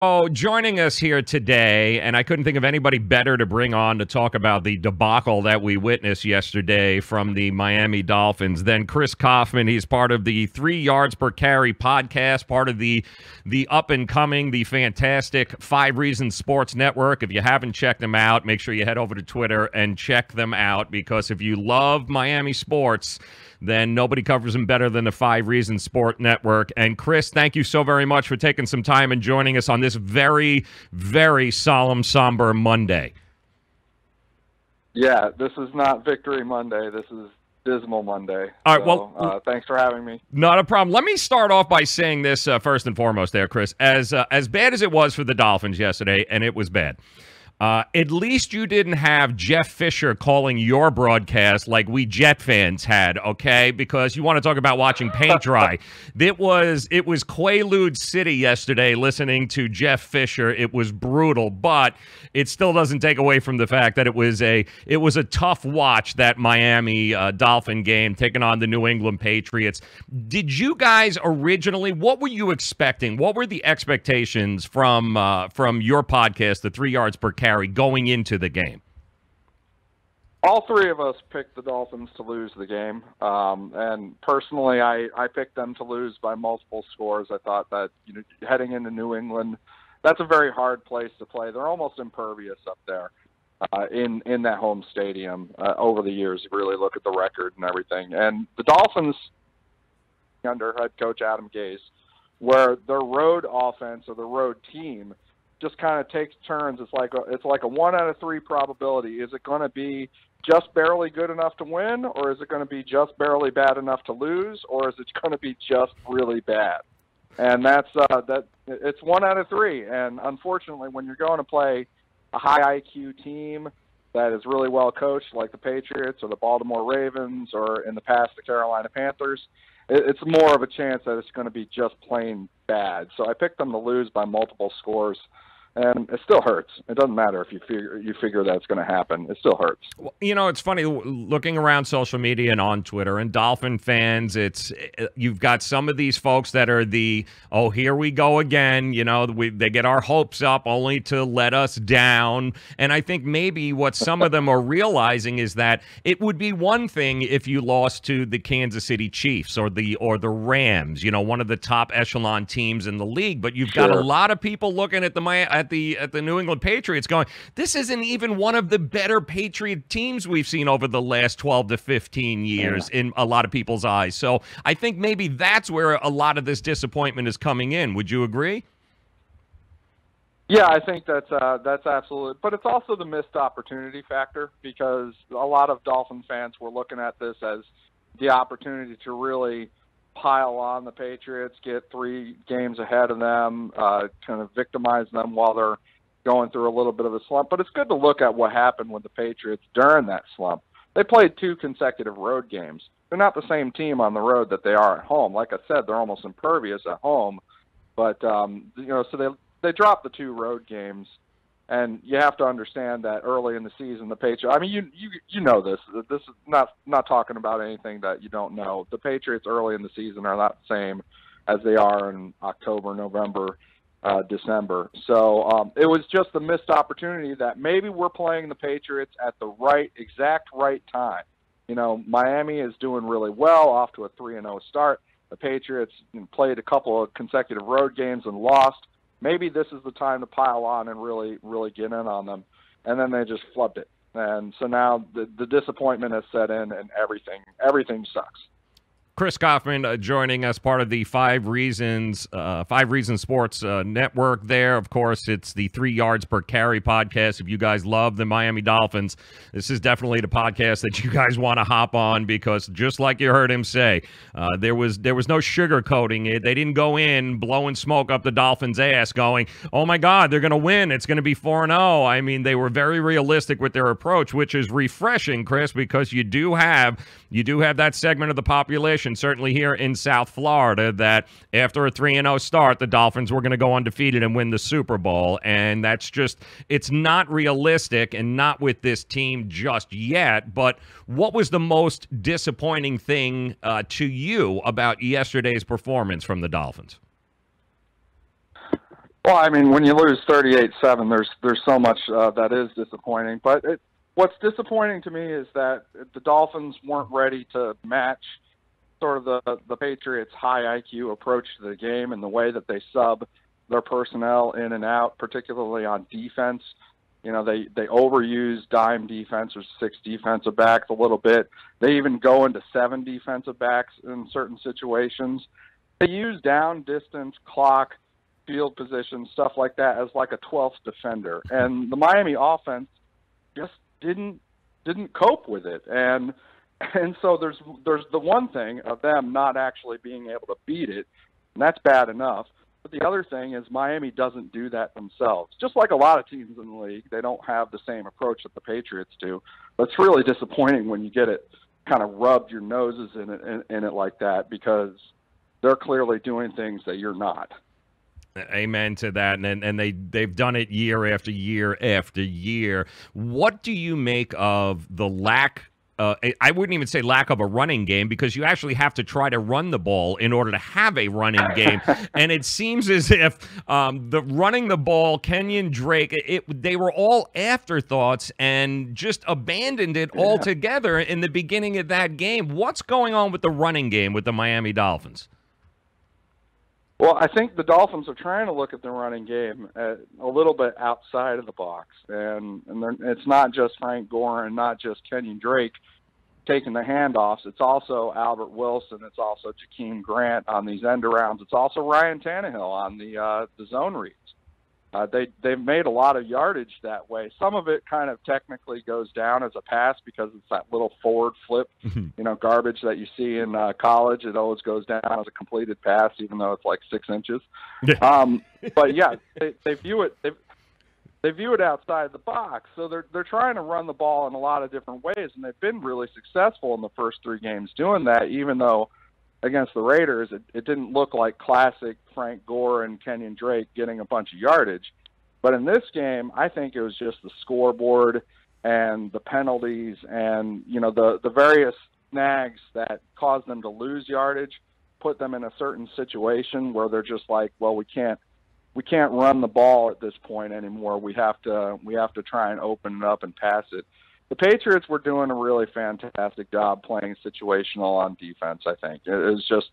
Oh, joining us here today, and I couldn't think of anybody better to bring on to talk about the debacle that we witnessed yesterday from the Miami Dolphins than Chris Kaufman. He's part of the 3 Yards Per Carry podcast, part of the up-and-coming, the fantastic 5 Reasons Sports Network. If you haven't checked them out, make sure you head over to Twitter and check them out, because if you love Miami sports, then nobody covers them better than the 5 Reasons Sport Network. And Chris, thank you so very much for taking some time and joining us on this very, very solemn, somber Monday. Yeah, this is not Victory Monday. This is Dismal Monday. All right, well, thanks for having me. Not a problem. Let me start off by saying this first and foremost there, Chris. As bad as it was for the Dolphins yesterday, and it was bad, at least you didn't have Jeff Fisher calling your broadcast like we Jet fans had, okay? Because you want to talk about watching paint dry. It was Quaalude City yesterday listening to Jeff Fisher. It was brutal, but it still doesn't take away from the fact that it was a tough watch, that Miami Dolphin game taking on the New England Patriots. Did you guys originally, what were you expecting? What were the expectations from your podcast, the 3 Yards Per Carry, going into the game? All 3 of us picked the Dolphins to lose the game. And personally, I picked them to lose by multiple scores. I thought that, heading into New England, that's a very hard place to play. They're almost impervious up there in that home stadium over the years. You really look at the record and everything. And the Dolphins, under head coach Adam Gase, where their road offense or the road team just kind of takes turns. It's like a 1 out of 3 probability. Is it going to be just barely good enough to win, or is it going to be just barely bad enough to lose, or is it going to be just really bad? And that's it's 1 out of 3. And unfortunately, when you're going to play a high IQ team that is really well coached, like the Patriots or the Baltimore Ravens, or in the past the Carolina Panthers, it's more of a chance that it's going to be just plain bad. So I picked them to lose by multiple scores. And it still hurts. It doesn't matter if you figure that's going to happen. It still hurts. Well, it's funny looking around social media and on Twitter and Dolphin fans. You've got some of these folks that are here we go again. They get our hopes up only to let us down. And I think maybe what some of them are realizing is that it would be one thing if you lost to the Kansas City Chiefs or the Rams. One of the top echelon teams in the league. But you've got a lot of people looking at the New England Patriots going, this isn't even one of the better Patriot teams we've seen over the last 12 to 15 years in a lot of people's eyes. So I think maybe that's where a lot of this disappointment is coming in. Would you agree? Yeah, I think that's absolutely. But it's also the missed opportunity factor, because a lot of Dolphin fans were looking at this as the opportunity to really pile on the Patriots, get 3 games ahead of them, kind of victimize them while they're going through a little bit of a slump. But it's good to look at what happened with the Patriots during that slump. They played 2 consecutive road games. They're not the same team on the road that they are at home. Like I said, they're almost impervious at home. But, so they dropped the 2 road games. And you have to understand that early in the season, the Patriots, I mean, you know this. This is not talking about anything that you don't know. The Patriots early in the season are not the same as they are in October, November, December. So it was just a missed opportunity that maybe we're playing the Patriots at the exact right time. Miami is doing really well, off to a 3-0 start. The Patriots played a couple of consecutive road games and lost. Maybe this is the time to pile on and really, really get in on them. And then they just flubbed it. And so now the disappointment has set in, and everything sucks. Chris Kaufman joining us, part of the 5 Reasons Sports Network there. Of course, it's the 3 Yards Per Carry podcast. If you guys love the Miami Dolphins, this is definitely the podcast that you guys want to hop on, because just like you heard him say, there was no sugarcoating it. They didn't go in blowing smoke up the Dolphins' ass going, oh my God, they're going to win. It's going to be 4-0. I mean, they were very realistic with their approach, which is refreshing, Chris, because you do have that segment of the population, certainly here in South Florida, that after a 3-0 start, the Dolphins were going to go undefeated and win the Super Bowl. And that's just, it's not realistic, and not with this team just yet. But what was the most disappointing thing to you about yesterday's performance from the Dolphins? Well, I mean, when you lose 38-7, there's so much that is disappointing. But what's disappointing to me is that the Dolphins weren't ready to match sort of the Patriots' high IQ approach to the game and the way that they sub their personnel in and out, particularly on defense. You know, they overuse dime defense or 6 defensive backs a little bit. They even go into 7 defensive backs in certain situations. They use down distance, clock, field position, stuff like that as like a 12th defender. And the Miami offense just didn't cope with it. And so there's the one thing of them not actually being able to beat it, and that's bad enough. But the other thing is Miami doesn't do that themselves. Just like a lot of teams in the league, they don't have the same approach that the Patriots do. But it's really disappointing when you get it kind of rubbed your noses in it like that, because they're clearly doing things that you're not. Amen to that, and they've done it year after year after year. What do you make of the lack? I wouldn't even say lack of a running game, because you actually have to try to run the ball in order to have a running game. And it seems as if the running the ball, Kenyon Drake, they were all afterthoughts and just abandoned it altogether in the beginning of that game. What's going on with the running game with the Miami Dolphins? Well, I think the Dolphins are trying to look at the running game a little bit outside of the box. And it's not just Frank Gore and not just Kenyon Drake taking the handoffs. It's also Albert Wilson. It's also Jakeem Grant on these end arounds. It's also Ryan Tannehill on the zone reads. They've made a lot of yardage that way. Some of it kind of technically goes down as a pass because it's that little forward flip, garbage that you see in college. It always goes down as a completed pass, even though it's like 6 inches. But yeah, they view it. They view it outside the box, so they're trying to run the ball in a lot of different ways, and they've been really successful in the first 3 games doing that, even though against the Raiders, it didn't look like classic Frank Gore and Kenyon Drake getting a bunch of yardage. But in this game, I think it was just the scoreboard and the penalties and, the various snags that caused them to lose yardage, put them in a certain situation where they're just like, well, we can't run the ball at this point anymore. We have to try and open it up and pass it. The Patriots were doing a really fantastic job playing situational on defense, I think. It was just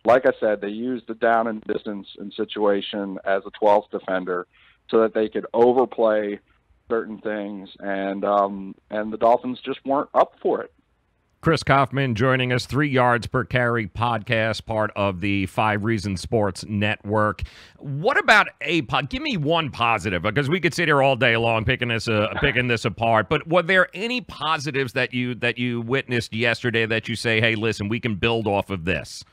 like I said, they used the down and distance and situation as a 12th defender so that they could overplay certain things, and the Dolphins just weren't up for it. Chris Kaufman joining us, 3 Yards Per Carry podcast, part of the 5 Reasons Sports Network. What about give me one positive, because we could sit here all day long picking this apart. But were there any positives that you witnessed yesterday that you say, hey, listen, we can build off of this?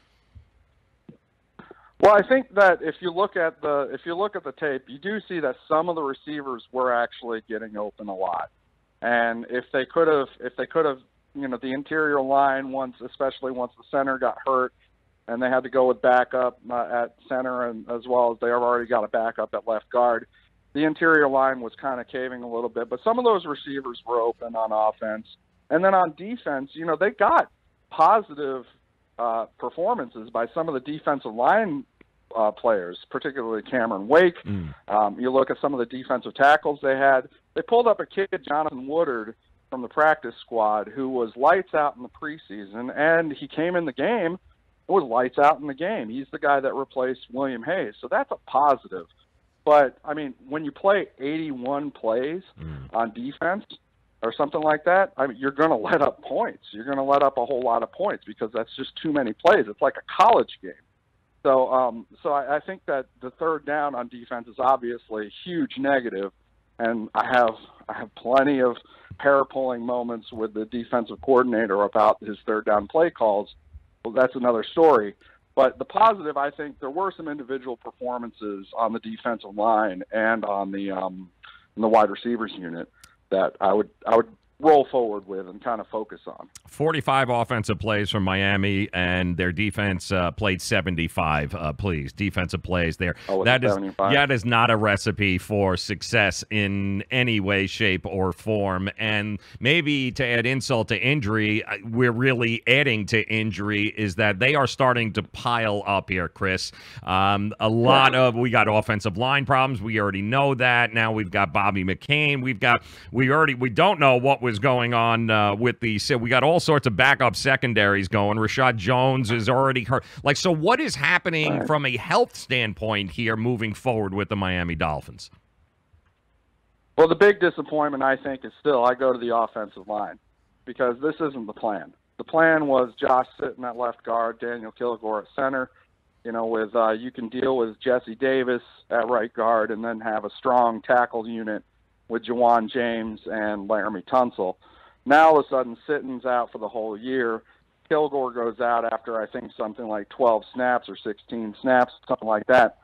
Well, I think that if you look at the tape, you do see that some of the receivers were actually getting open a lot, and if they could have. The interior line, especially once the center got hurt and they had to go with backup at center, and as well as they have already got a backup at left guard, the interior line was kind of caving a little bit. But some of those receivers were open on offense. And then on defense, they got positive performances by some of the defensive line players, particularly Cameron Wake. You look at some of the defensive tackles they had. They pulled up a kid, Jonathan Woodard, from the practice squad, who was lights out in the preseason, and he came in the game and was lights out in the game. He's the guy that replaced William Hayes, so that's a positive. But, I mean, when you play 81 plays on defense or something like that, I mean, you're going to let up points. You're going to let up a whole lot of points because that's just too many plays. It's like a college game. So I think that the third down on defense is obviously a huge negative, and I have plenty of hair-pulling moments with the defensive coordinator about his third down play calls. Well, that's another story. But the positive, I think, there were some individual performances on the defensive line and on the wide receivers unit that I would roll forward with and kind of focus on. 45 offensive plays from Miami, and their defense played 75. Please, defensive plays there. Oh, that is 75? that is not a recipe for success in any way, shape, or form. And maybe to add insult to injury, we're really adding to injury is that they are starting to pile up here, Chris. We got offensive line problems. We already know that. Now we've got Bobby McCain. We don't know what was going on with we got all sorts of backup secondaries going. Rashad Jones is already hurt. So what is happening from a health standpoint here moving forward with the Miami Dolphins? Well, the big disappointment, I think, is still I go to the offensive line because this isn't the plan. The plan was Josh Sitton at left guard, Daniel Kilgore at center, with you can deal with Jesse Davis at right guard and then have a strong tackle unit with Jawan James and Laramie Tunsil. Now, all of a sudden, Sitton's out for the whole year. Kilgore goes out after, I think, something like 12 snaps or 16 snaps, something like that.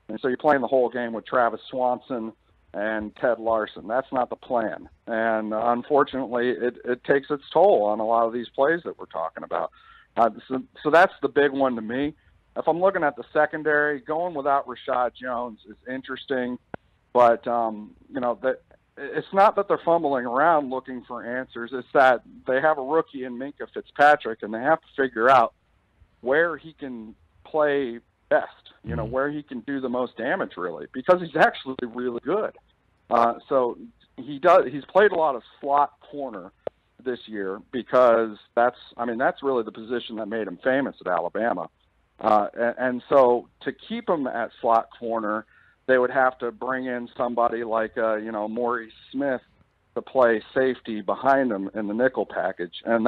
And so you're playing the whole game with Travis Swanson and Ted Larson. That's not the plan. And unfortunately, it takes its toll on a lot of these plays that we're talking about. So that's the big one to me. If I'm looking at the secondary, going without Rashad Jones is interesting. But, it's not that they're fumbling around looking for answers. It's that they have a rookie in Minkah Fitzpatrick, and they have to figure out where he can play best, where he can do the most damage, really, because he's actually really good. So he's played a lot of slot corner this year because that's really the position that made him famous at Alabama. And so to keep him at slot corner, they would have to bring in somebody like, Maurice Smith to play safety behind him in the nickel package. And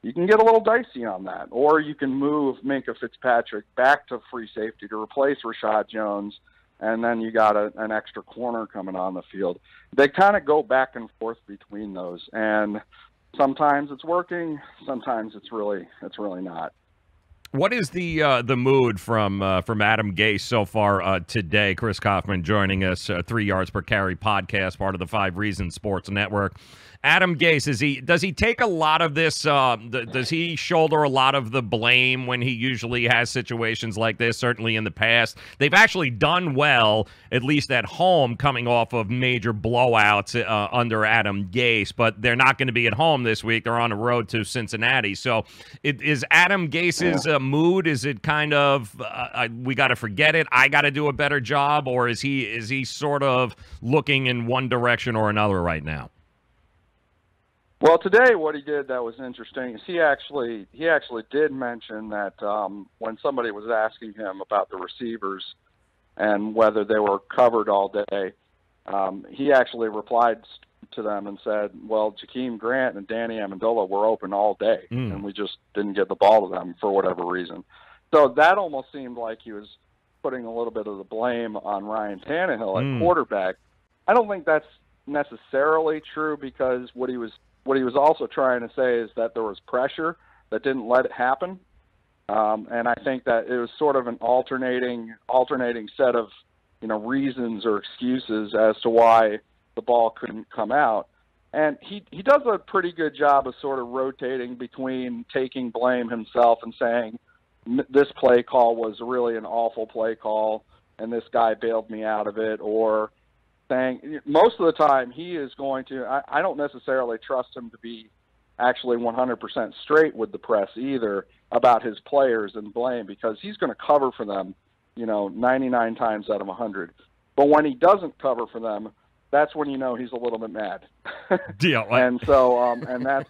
you can get a little dicey on that. Or you can move Minkah Fitzpatrick back to free safety to replace Rashad Jones, and then you got an extra corner coming on the field. They kind of go back and forth between those. And sometimes it's working, sometimes it's really not. What is the mood from Adam Gase so far today? Chris Kaufman joining us, 3 yards per carry podcast, part of the 5 Reasons Sports Network. Adam Gase, does he take a lot of this? Does he shoulder a lot of the blame when he usually has situations like this? Certainly in the past, they've actually done well, at least at home, coming off of major blowouts under Adam Gase. But they're not going to be at home this week; they're on the road to Cincinnati. So, is Adam Gase's mood? Is it kind of we got to forget it? I got to do a better job, or is he sort of looking in one direction or another right now? Well, today what he did that was interesting is he actually did mention that when somebody was asking him about the receivers and whether they were covered all day, he actually replied to them and said, well, Jakeem Grant and Danny Amendola were open all day, and we just didn't get the ball to them for whatever reason. So that almost seemed like he was putting a little bit of the blame on Ryan Tannehill at quarterback. I don't think that's necessarily true because what he was also trying to say is that there was pressure that didn't let it happen. And I think that it was sort of an alternating set of, reasons or excuses as to why the ball couldn't come out. And he does a pretty good job of sort of rotating between taking blame himself and saying, this play call was really an awful play call and this guy bailed me out of it, or saying most of the time he is going to, I don't necessarily trust him to be actually 100% straight with the press either about his players and blame, because he's going to cover for them, 99 times out of 100. But when he doesn't cover for them, that's when he's a little bit mad. And so, and that's,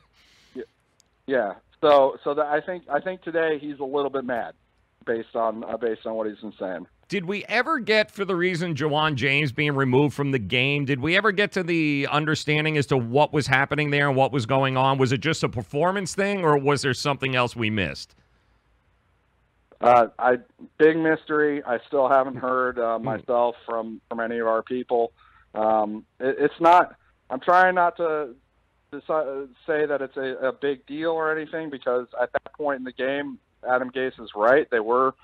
yeah. So that I think today he's a little bit mad based on what he's been saying. Did we ever get, for the reason Jawan James being removed from the game, did we ever get to the understanding as to what was happening there and what was going on? Was it just a performance thing, or was there something else we missed? Big mystery. I still haven't heard myself from any of our people. It's not. I'm trying not to say that it's a big deal or anything, because at that point in the game, Adam Gase is right. They were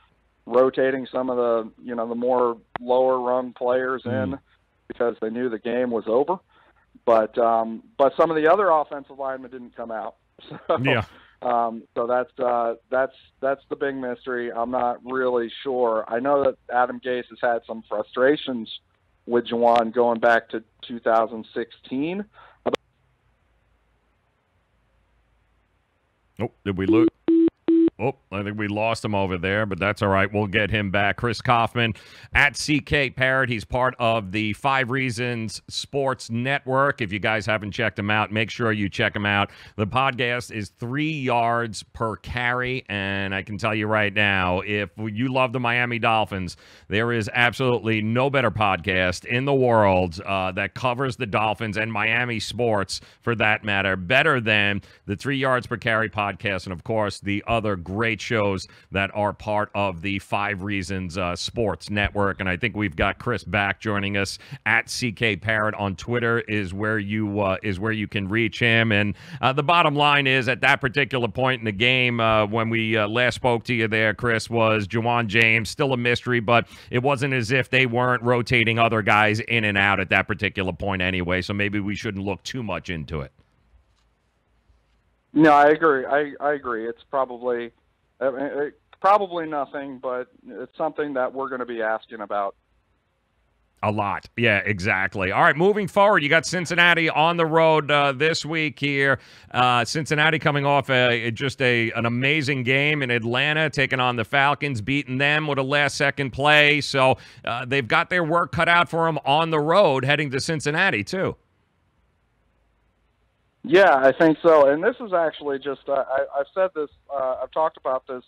rotating some of the the more lower rung players in because they knew the game was over. but some of the other offensive linemen didn't come out. So, Yeah. So that's the big mystery. I'm not really sure. I know that Adam Gase has had some frustrations with Juwan going back to 2016. Oh, did we lose? Oh, I think we lost him over there, but that's all right. We'll get him back. Chris Kaufman at CK Parrott. He's part of the 5 Reasons Sports Network. If you guys haven't checked him out, make sure you check him out. The podcast is 3 yards per carry, and I can tell you right now, if you love the Miami Dolphins, there is absolutely no better podcast in the world that covers the Dolphins and Miami sports, for that matter, better than the 3 yards per carry podcast, and of course the other great shows that are part of the 5 Reasons Sports Network. And I think we've got Chris back joining us at CK Parrott on Twitter is where you can reach him. And the bottom line is, at that particular point in the game, when we last spoke to you there, Chris, was Juwan James still a mystery, but it wasn't as if they weren't rotating other guys in and out at that particular point anyway. So maybe we shouldn't look too much into it. No, I agree. I agree. It's probably nothing, but it's something that we're going to be asking about. A lot. Yeah, exactly. All right, moving forward, you got Cincinnati on the road this week here. Cincinnati coming off an amazing game in Atlanta, taking on the Falcons, beating them with a last-second play. So they've got their work cut out for them on the road, heading to Cincinnati, too. Yeah, I think so. And this is actually just, I've said this, I've talked about this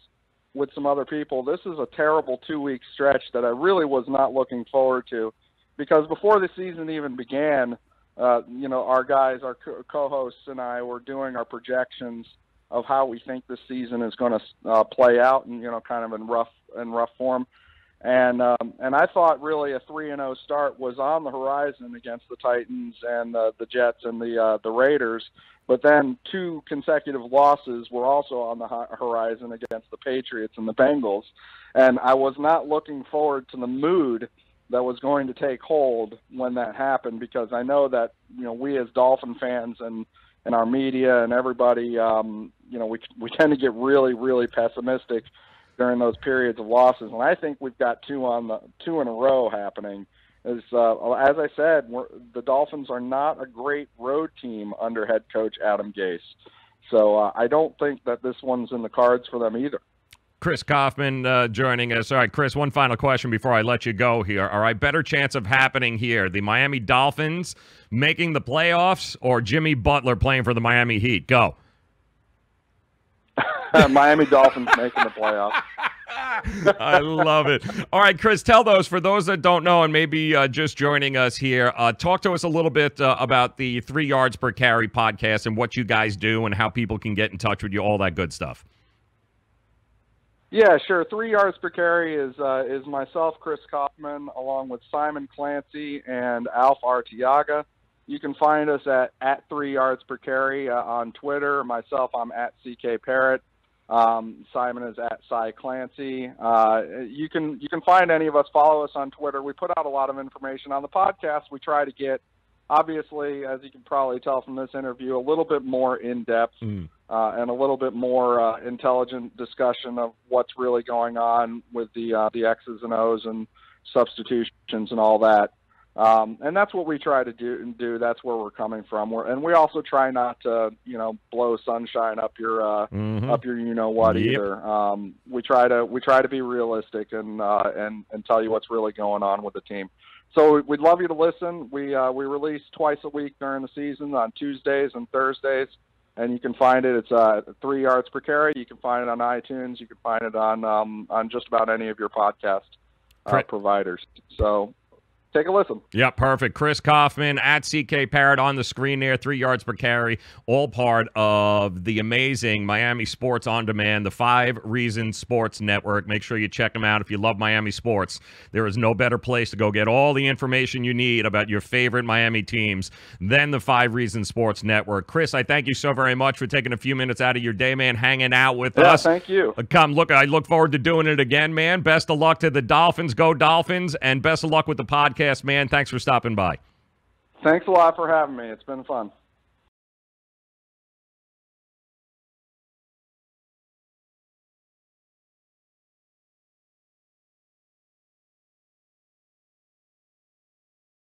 with some other people. This is a terrible 2-week stretch that I really was not looking forward to, because before the season even began, our guys, our co-hosts and I were doing our projections of how we think this season is going to play out, and, kind of in rough form. And I thought really a 3-0 start was on the horizon against the Titans and the Jets and the Raiders. But then 2 consecutive losses were also on the horizon against the Patriots and the Bengals. And I was not looking forward to the mood that was going to take hold when that happened, because I know that, we as Dolphin fans and our media and everybody, we tend to get really, really pessimistic during those periods of losses. And I think we've got 2 in a row happening. As I said, the Dolphins are not a great road team under head coach Adam Gase. So I don't think that this one's in the cards for them either. Chris Kaufman joining us. All right, Chris, one final question before I let you go here. All right, better chance of happening here, the Miami Dolphins making the playoffs or Jimmy Butler playing for the Miami Heat? Go. Miami Dolphins making the playoffs. I love it. All right, Chris, tell for those that don't know and maybe just joining us here, talk to us a little bit about the 3 yards per carry podcast and what you guys do and how people can get in touch with you, all that good stuff. Yeah, sure. 3 yards per carry is myself, Chris Kaufman, along with Simon Clancy and Alf Artiaga. You can find us at 3 yards per carry on Twitter. Myself, I'm at CK Parrott. Simon is at Cy Clancy. You can find any of us. Follow us on Twitter. We put out a lot of information on the podcast. We try to get, obviously, as you can probably tell from this interview, a little bit more in-depth and a little bit more intelligent discussion of what's really going on with the X's and O's and substitutions and all that. And that's what we try to do. That's where we're coming from. And we also try not to, blow sunshine up your what Yep. either. We try to be realistic and tell you what's really going on with the team. So we'd love you to listen. We release twice a week during the season on Tuesdays and Thursdays, and you can find it. It's 3 yards per carry. You can find it on iTunes. You can find it on just about any of your podcast providers. So take a listen. Yeah, perfect. Chris Kaufman at CK Parrott on the screen there, 3 yards per carry, all part of the amazing Miami Sports On Demand, the 5 Reasons Sports Network. Make sure you check them out if you love Miami sports. There is no better place to go get all the information you need about your favorite Miami teams than the 5 Reasons Sports Network. Chris, I thank you so very much for taking a few minutes out of your day, man, hanging out with us. Yeah, thank you. I look forward to doing it again, man. Best of luck to the Dolphins. Go Dolphins, and best of luck with the podcast. Man, thanks for stopping by. Thanks a lot for having me. It's been fun.